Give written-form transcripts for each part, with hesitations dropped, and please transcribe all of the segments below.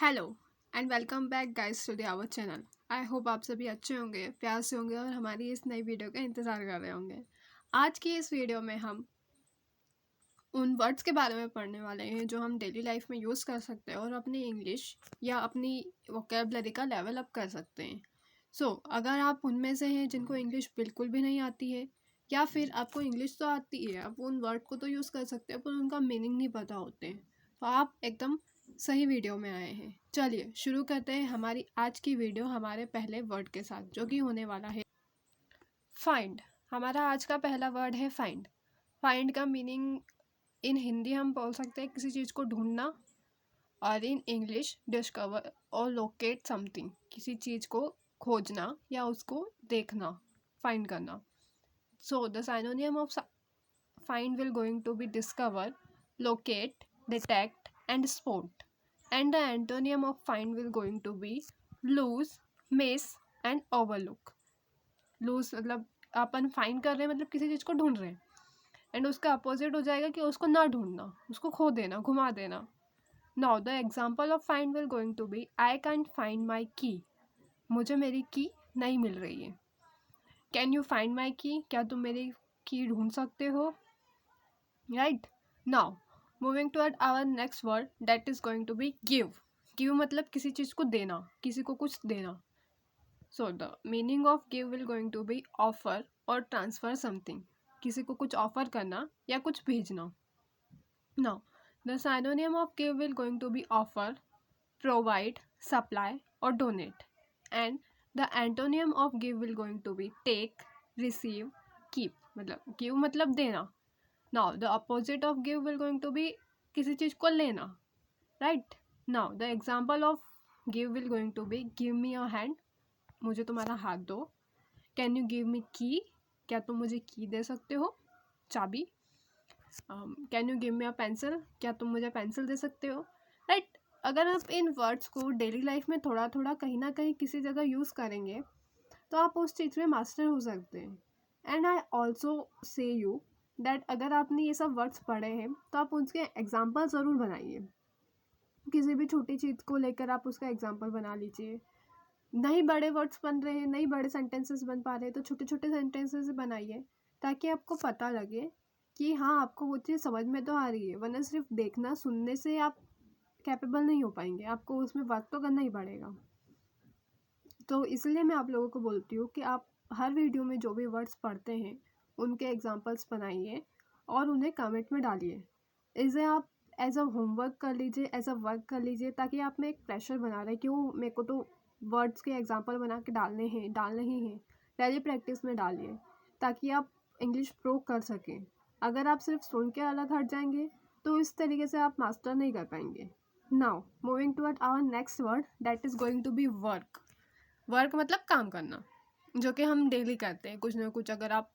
Hello and welcome back guys to the our channel. I hope आप सभी अच्छे होंगे, प्यार से होंगे और हमारी इस नई वीडियो का इंतज़ार कर रहे होंगे। आज की इस वीडियो में हम उन वर्ड्स के बारे में पढ़ने वाले हैं जो हम डेली लाइफ में यूज़ कर सकते हैं और अपनी इंग्लिश या अपनी वोकेबलरी का लेवल अप कर सकते हैं। अगर आप उनमें से हैं जिनको इंग्लिश बिल्कुल भी नहीं आती है या फिर आपको इंग्लिश तो आती है, आप उन वर्ड को तो यूज़ कर सकते हैं पर उनका मीनिंग नहीं पता होते हैं, तो आप एकदम सही वीडियो में आए हैं। चलिए शुरू करते हैं हमारी आज की वीडियो हमारे पहले वर्ड के साथ, जो कि होने वाला है फाइंड। हमारा आज का पहला वर्ड है फाइंड। फाइंड का मीनिंग इन हिंदी हम बोल सकते हैं किसी चीज़ को ढूंढना, और इन इंग्लिश डिस्कवर और लोकेट समथिंग, किसी चीज़ को खोजना या उसको देखना, फाइंड करना। So the synonym of find will going to be discover, locate, detect and spot, and the antonym of find will going to be lose, miss and overlook. lose मतलब अपन find कर रहे हैं, मतलब किसी चीज़ को ढूंढ रहे हैं, एंड उसका अपोजिट हो जाएगा कि उसको ना ढूंढना, उसको खो देना, घुमा देना। Now the example of find will going to be I can't find my key. मुझे मेरी की नहीं मिल रही है। कैन यू फाइंड माई की, क्या तुम मेरी की ढूंढ सकते हो? Right. Now moving toward our next word that is going to be give. Give मतलब किसी चीज़ को देना, किसी को कुछ देना। So the meaning of give will going to be offer और ट्रांसफर समथिंग, किसी को कुछ ऑफर करना या कुछ भेजना। Now the synonym of give will going to be offer, provide, supply और donate, and the antonym of give will going to B take, receive, keep. मतलब गिव मतलब देना। Now the opposite of give will going to be किसी चीज़ को लेना, right. Now the example of give will going to be give me your hand, मुझे तुम्हारा हाथ दो। कैन यू गिव मी की, क्या तुम मुझे की दे सकते हो, चाबी। Can you give me a pencil, क्या तुम मुझे पेंसिल दे सकते हो, राइट। अगर आप इन वर्ड्स को डेली लाइफ में थोड़ा थोड़ा कहीं ना कहीं किसी जगह यूज़ करेंगे तो आप उस चीज़ में मास्टर हो सकते हैं। And I also say you that अगर आपने ये सब वर्ड्स पढ़े हैं तो आप उसके एग्जाम्पल ज़रूर बनाइए। किसी भी छोटी चीज़ को लेकर आप उसका एग्जाम्पल बना लीजिए। नहीं बड़े वर्ड्स बन रहे हैं, नहीं बड़े सेंटेंसेस बन पा रहे हैं, तो छोटे छोटे सेंटेंसेस बनाइए ताकि आपको पता लगे कि हाँ आपको वो चीज़ समझ में तो आ रही है। वरना सिर्फ देखना सुनने से आप कैपेबल नहीं हो पाएंगे, आपको उसमें वर्क तो करना ही पड़ेगा। तो इसलिए मैं आप लोगों को बोलती हूँ कि आप हर वीडियो में जो भी वर्ड्स पढ़ते हैं उनके एग्जांपल्स बनाइए और उन्हें कमेंट में डालिए। इसे आप एज अ होमवर्क कर लीजिए, एज अ वर्क कर लीजिए, ताकि आप में एक प्रेशर बना रहे कि वो मेरे को तो वर्ड्स के एग्जांपल बना के डालने ही हैं। डेली प्रैक्टिस में डालिए ताकि आप इंग्लिश प्रो कर सकें। अगर आप सिर्फ सुन के अलग हट जाएंगे तो इस तरीके से आप मास्टर नहीं कर पाएंगे। Now moving toward our next word that is going to be work. Work मतलब काम करना, जो कि हम डेली करते हैं कुछ ना कुछ। अगर आप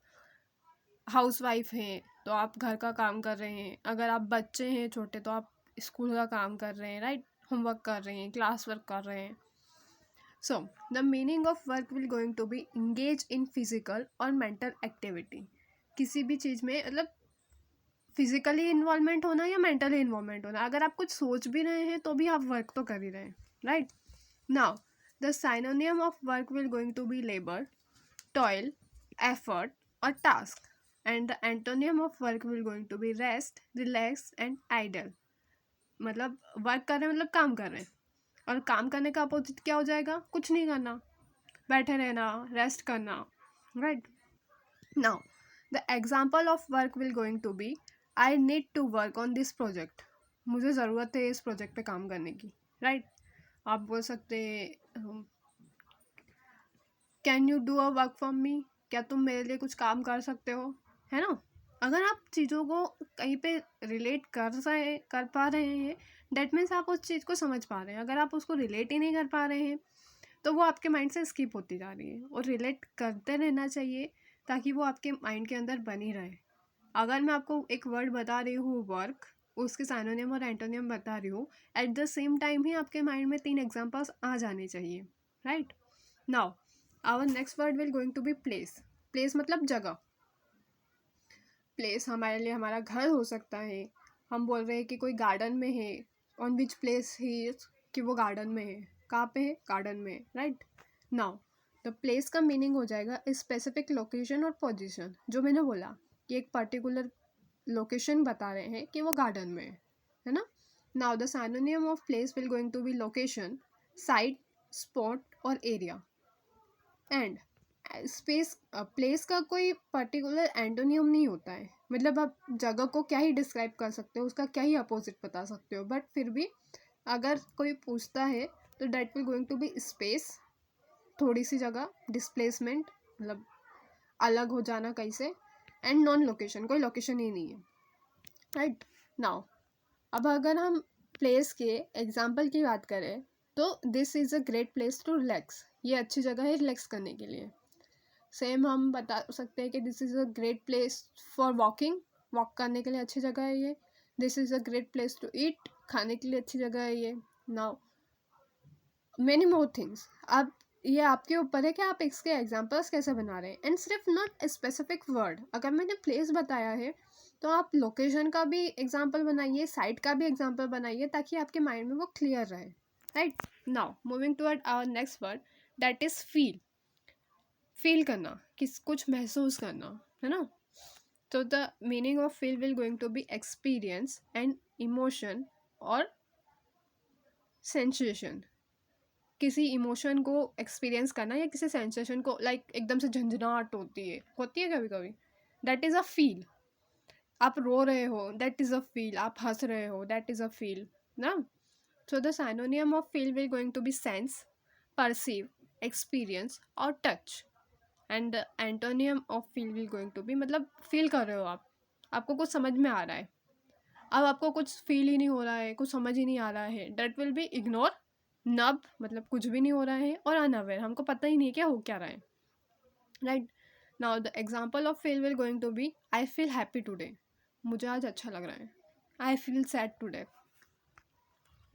हाउस वाइफ हैं तो आप घर का काम कर रहे हैं, अगर आप बच्चे हैं छोटे तो आप स्कूल का काम कर रहे हैं, राइट, होमवर्क कर रहे हैं, क्लास वर्क कर रहे हैं। So the meaning of work will going to be engage in physical और मेंटल एक्टिविटी। किसी भी चीज़ में मतलब फिजिकली इन्वॉल्वमेंट होना या मेंटली इन्वॉल्वमेंट होना। अगर आप कुछ सोच भी रहे हैं तो भी आप वर्क तो कर ही रहे हैं, right. Now the synonym of work will going to be labour, toil, effort और task, and the antonym of work will going to be rest, relax and idle। मतलब वर्क कर रहे हैं मतलब काम कर रहे हैं, और काम करने का अपोजिट क्या हो जाएगा? कुछ नहीं करना, बैठे रहना, रेस्ट करना, right. Now the example of work will going to be I need to work on this project. मुझे ज़रूरत है इस प्रोजेक्ट पे काम करने की, राइट। आप बोल सकते हैं can you do a work for me, क्या तुम मेरे लिए कुछ काम कर सकते हो, है ना। अगर आप चीज़ों को कहीं पे रिलेट कर पा रहे हैं डेट मीन्स आप उस चीज़ को समझ पा रहे हैं। अगर आप उसको रिलेट ही नहीं कर पा रहे हैं तो वो आपके माइंड से स्किप होती जा रही है, और रिलेट करते रहना चाहिए ताकि वो आपके माइंड के अंदर बनी रहे। अगर मैं आपको एक वर्ड बता रही हूँ वर्क, उसके साइनोनियम और एंटोनियम बता रही हूँ, एट द सेम टाइम ही आपके माइंड में 3 एग्जाम्पल्स आ जाने चाहिए, right. Now our next word will going to be place. Place मतलब जगह। प्लेस हमारे लिए हमारा घर हो सकता है। हम बोल रहे हैं कि कोई गार्डन में है, on which place he is, कि वो गार्डन में है। कहाँ पे है? गार्डन में है, राइट। नाउ द प्लेस का मीनिंग हो जाएगा स्पेसिफिक लोकेशन और पोजीशन। जो मैंने बोला कि एक पर्टिकुलर लोकेशन बता रहे हैं कि वो गार्डन में है ना। Now the synonym of place will going to be location, site, spot और एरिया। एंड स्पेस प्लेस का कोई पर्टिकुलर एंटोनियम नहीं होता है, मतलब आप जगह को क्या ही डिस्क्राइब कर सकते हो, उसका क्या ही अपोजिट बता सकते हो, बट फिर भी अगर कोई पूछता है तो that will going to be space, थोड़ी सी जगह, डिस्प्लेसमेंट मतलब अलग हो जाना कहीं से, एंड नॉन लोकेशन, कोई लोकेशन ही नहीं है, राइट। नाउ अब अगर हम प्लेस के एग्जाम्पल की बात करें तो this is a great place to relax, ये अच्छी जगह है रिलैक्स करने के लिए। सेम हम बता सकते हैं कि this is a great place for walking, walk करने के लिए अच्छी जगह है ये। This is a great place to eat, खाने के लिए अच्छी जगह है ये। Now many more things. अब ये आपके ऊपर है कि आप इसके एग्जाम्पल्स कैसे बना रहे हैं, एंड सिर्फ नॉट स्पेसिफिक वर्ड। अगर मैंने प्लेस बताया है तो आप लोकेशन का भी एग्जाम्पल बनाइए, साइट का भी एग्जाम्पल बनाइए, ताकि आपके माइंड में वो क्लियर रहे, right. Now moving toward our next word, that is feel. Feel करना, किस कुछ महसूस करना, है ना। तो the meaning of feel will going to be experience and emotion और सेंसेशन। किसी इमोशन को एक्सपीरियंस करना या किसी सेंसेशन को, लाइक एकदम से झंझनाहट होती है कभी कभी, दैट इज़ अ फील। आप रो रहे हो, दैट इज़ अ फील। आप हंस रहे हो, दैट इज़ अ फील ना। So the synonym of feel will going to be sense, perceive, experience और touch. And the antonym of feel will going to be, मतलब फील कर रहे हो आप, आपको कुछ समझ में आ रहा है। अब आपको कुछ फील ही नहीं हो रहा है, कुछ समझ ही नहीं आ रहा है, दैट विल बी इग्नोर, नब मतलब कुछ भी नहीं हो रहा है, और अनअवेयर, हमको पता ही नहीं क्या हो क्या रहा है, right. Now the example of feel will going to be I feel happy today, मुझे आज अच्छा लग रहा है। I feel sad today,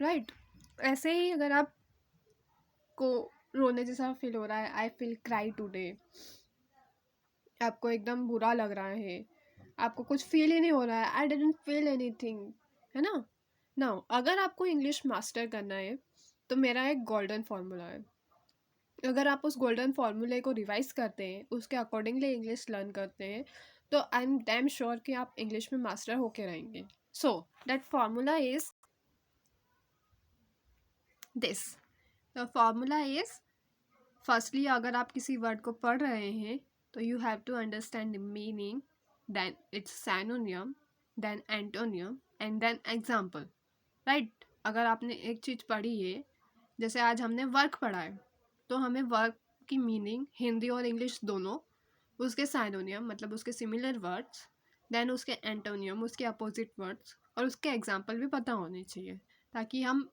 right. ऐसे ही अगर आप को रोने जैसा फील हो रहा है, आई फील क्राई टुडे, आपको एकदम बुरा लग रहा है, आपको कुछ फील ही नहीं हो रहा है, आई डिडंट फील एनीथिंग, है ना। नाउ अगर आपको इंग्लिश मास्टर करना है तो मेरा एक गोल्डन फार्मूला है। अगर आप उस गोल्डन फार्मूले को रिवाइज करते हैं, उसके अकॉर्डिंगली इंग्लिश लर्न करते हैं, तो आई एम डैम श्योर कि आप इंग्लिश में मास्टर होके रहेंगे। So that formula is this. The formula is, firstly अगर आप किसी वर्ड को पढ़ रहे हैं तो you have to understand the meaning, then its synonym, then antonym and then example, right. अगर आपने एक चीज़ पढ़ी है, जैसे आज हमने वर्क पढ़ा है, तो हमें वर्क की मीनिंग हिंदी और इंग्लिश दोनों, उसके सिनोनियम मतलब उसके सिमिलर वर्ड्स, देन उसके एंटोनियम उसके अपोजिट वर्ड्स, और उसके एग्जाम्पल भी पता होने चाहिए, ताकि हम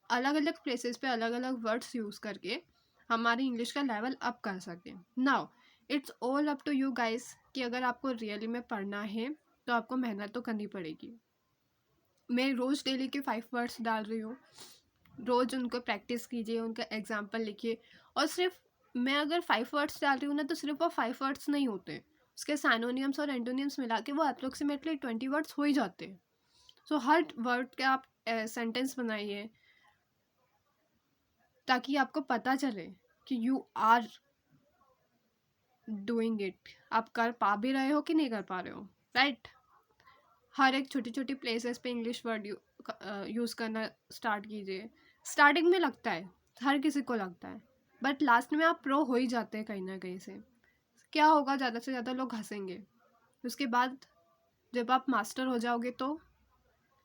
अलग अलग प्लेसेस पे अलग अलग वर्ड्स यूज़ करके हमारी इंग्लिश का लेवल अप कर सकें। Now it's all up to you guys कि अगर आपको रियली में पढ़ना है तो आपको मेहनत तो करनी पड़ेगी। मैं रोज़ डेली के 5 वर्ड्स डाल रही हूँ, रोज़ उनको प्रैक्टिस कीजिए, उनका एग्जाम्पल लिखिए। और सिर्फ मैं अगर 5 वर्ड्स डाल रही हूँ ना, तो सिर्फ वो 5 वर्ड्स नहीं होते, उसके साइनोनियम्स और एंटोनियम्स मिला के वो अप्रोक्सीमेटली 20 वर्ड्स हो ही जाते हैं। सो हर वर्ड के आप सेंटेंस बनाइए, ताकि आपको पता चले कि यू आर डूइंग इट, आप कर पा भी रहे हो कि नहीं कर पा रहे हो, राइट। हर एक छोटी छोटी प्लेसेस पे इंग्लिश वर्ड यूज़ करना स्टार्ट कीजिए। स्टार्टिंग में लगता है, हर किसी को लगता है, बट लास्ट में आप प्रो हो ही जाते हैं कहीं ना कहीं से। क्या होगा, ज़्यादा से ज़्यादा लोग हंसेंगे, उसके बाद जब आप मास्टर हो जाओगे तो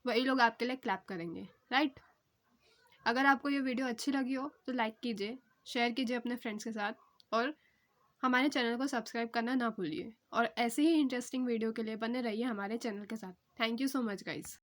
वही लोग आपके लिए क्लैप करेंगे, राइट। अगर आपको ये वीडियो अच्छी लगी हो तो लाइक कीजिए, शेयर कीजिए अपने फ्रेंड्स के साथ, और हमारे चैनल को सब्सक्राइब करना ना भूलिए। और ऐसे ही इंटरेस्टिंग वीडियो के लिए बने रहिए हमारे चैनल के साथ। Thank you so much guys.